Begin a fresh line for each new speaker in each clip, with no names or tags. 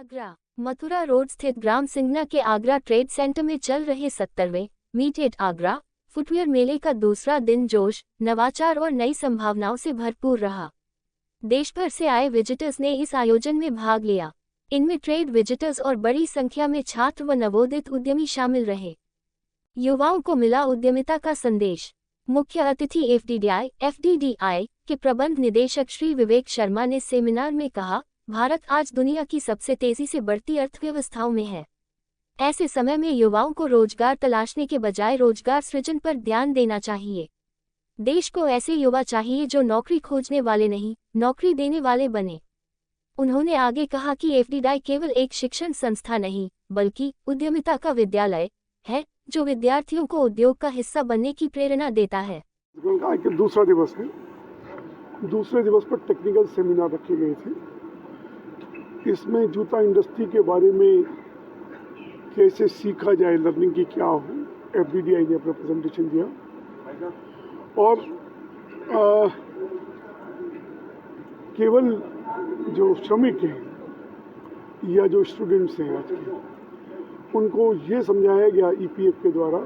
Agra Mathura road स्थित ग्राम सिंगना के Agra trade centre में चल रहे 70वें मीट एट आगरा फुटवियर मेले का दूसरा दिन जोश, नवाचार और नई संभावनाओं से भरपूर रहा। देश भर से आए विजिटर्स ने इस आयोजन में भाग लिया। इनमें ट्रेड विजिटर्स और बड़ी संख्या में छात्र व नवोदित उद्यमी शामिल रहे। युवाओं को मिला उद्यमिता का संदेश। मुख्य अतिथि एफडीडीआई के प्रबंध निदेशक श्री विवेक शर्मा ने सेमिनार में कहा, भारत आज दुनिया की सबसे तेजी से बढ़ती अर्थव्यवस्थाओं में है। ऐसे समय में युवाओं को रोजगार तलाशने के बजाय रोजगार सृजन पर ध्यान देना चाहिए। देश को ऐसे युवा चाहिए जो नौकरी खोजने वाले नहीं, नौकरी देने वाले बने। उन्होंने आगे कहा कि एफडीडीआई केवल एक शिक्षण संस्था नहीं, बल्कि उद्यमिता का विद्यालय है, जो विद्यार्थियों को उद्योग का हिस्सा बनने की प्रेरणा देता है।
दूसरा दिवस है। दूसरे दिवस पर टेक्निकल सेमिनार रखे गए थे। इसमें जूता इंडस्ट्री के बारे में कैसे सीखा जाए, लर्निंग की क्या हो, एफडीडीआई ने अपना प्रेजेंटेशन दिया। और केवल जो श्रमिक हैं या जो स्टूडेंट्स हैं आज के, उनको ये समझाया गया ईपीएफ के द्वारा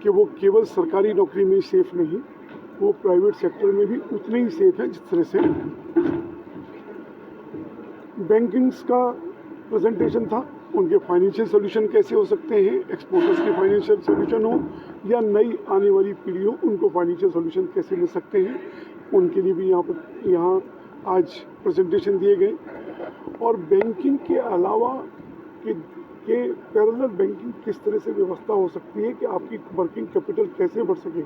कि वो केवल सरकारी नौकरी में ही सेफ नहीं, वो प्राइवेट सेक्टर में भी उतने ही सेफ है जिस तरह से बैंकिंग्स का प्रेजेंटेशन था। उनके फाइनेंशियल सोल्यूशन कैसे हो सकते हैं, एक्सपोर्टर्स के फाइनेंशियल सोल्यूशन हो या नई आने वाली पीढ़ी हो, उनको फाइनेंशियल सोल्यूशन कैसे मिल सकते हैं, उनके लिए भी यहाँ आज प्रेजेंटेशन दिए गए। और बैंकिंग के अलावा के पैरेलल बैंकिंग किस तरह से व्यवस्था हो सकती है कि आपकी वर्किंग कैपिटल कैसे बढ़ सके,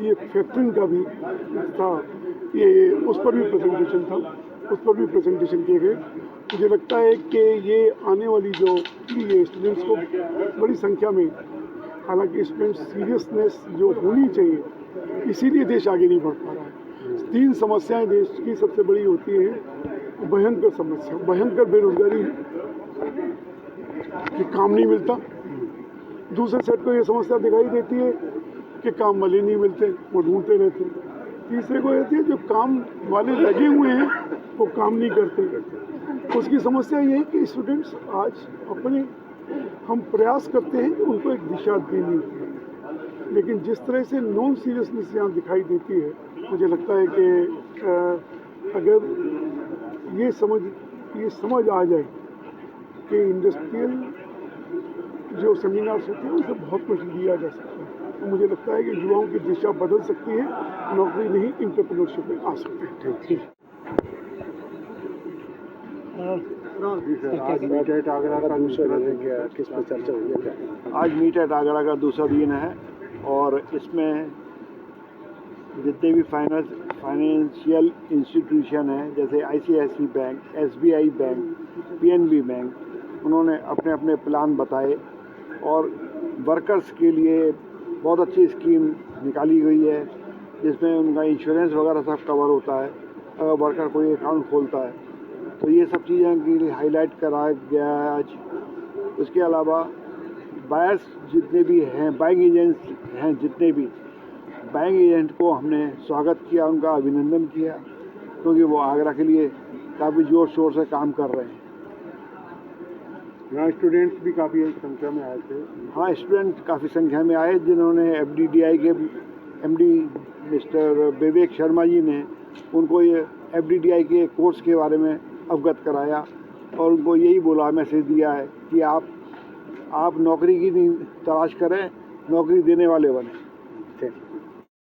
ये फैक्टरिंग का भी था, ये उस पर भी प्रेजेंटेशन था, उस पर भी प्रेजेंटेशन किए गए। मुझे लगता है कि ये आने वाली जो ये स्टूडेंट्स को बड़ी संख्या में, हालांकि इसमें सीरियसनेस जो होनी चाहिए, इसीलिए देश आगे नहीं बढ़ पा रहा है। 3 समस्याएं देश की सबसे बड़ी होती है। भयंकर समस्या, भयंकर बेरोजगारी कि काम नहीं मिलता। दूसरे सेट को ये समस्या दिखाई देती है कि काम वाले नहीं मिलते, वो ढूंढते रहते हैं। तीसरे को कहती है जो काम वाले लगे हुए हैं वो काम नहीं करते। उसकी समस्या ये है कि स्टूडेंट्स आज हम प्रयास करते हैं कि उनको एक दिशा देनी, लेकिन जिस तरह से नॉन सीरियसनेस यहाँ दिखाई देती है, मुझे लगता है कि अगर ये समझ आ जाए कि इंडस्ट्रियल जो सेमिनार्स होते हैं उनसे बहुत कुछ लिया जा सकता है, तो मुझे लगता है कि युवाओं की दिशा बदल सकती है, नौकरी नहीं एंटरप्रेन्योरशिप में आ सकते हैं। ठीक
आज मीट एट आगरा का दूसरा दिन है, किस पर चर्चा हुई है?
आज मीट एट आगरा का दूसरा दिन है और इसमें जितने भी फाइनेंशियल इंस्टीट्यूशन हैं, जैसे ICICI bank, SBI bank, PNB bank, उन्होंने अपने अपने प्लान बताए और वर्कर्स के लिए बहुत अच्छी स्कीम निकाली गई है, जिसमें उनका इंश्योरेंस वगैरह सब कवर होता है अगर वर्कर कोई अकाउंट खोलता है। तो ये सब चीज़ें के लिए हाईलाइट कराया गया है आज। उसके अलावा बायर्स जितने भी हैं, बाइंग एजेंट्स हैं जितने भी, बैंक एजेंट को हमने स्वागत किया, उनका अभिनंदन किया, क्योंकि वो आगरा के लिए काफ़ी ज़ोर शोर से काम कर रहे हैं।
यहाँ स्टूडेंट्स भी काफ़ी संख्या में आए थे।
हाँ, स्टूडेंट काफ़ी संख्या में आए, जिन्होंने एफडीडीआई के एमडी मिस्टर विवेक शर्मा जी ने उनको ये एफडीडीआई के कोर्स के बारे में अवगत कराया और उनको यही बोला, मैसेज दिया है कि आप नौकरी की नहीं तलाश करें, नौकरी देने वाले बने।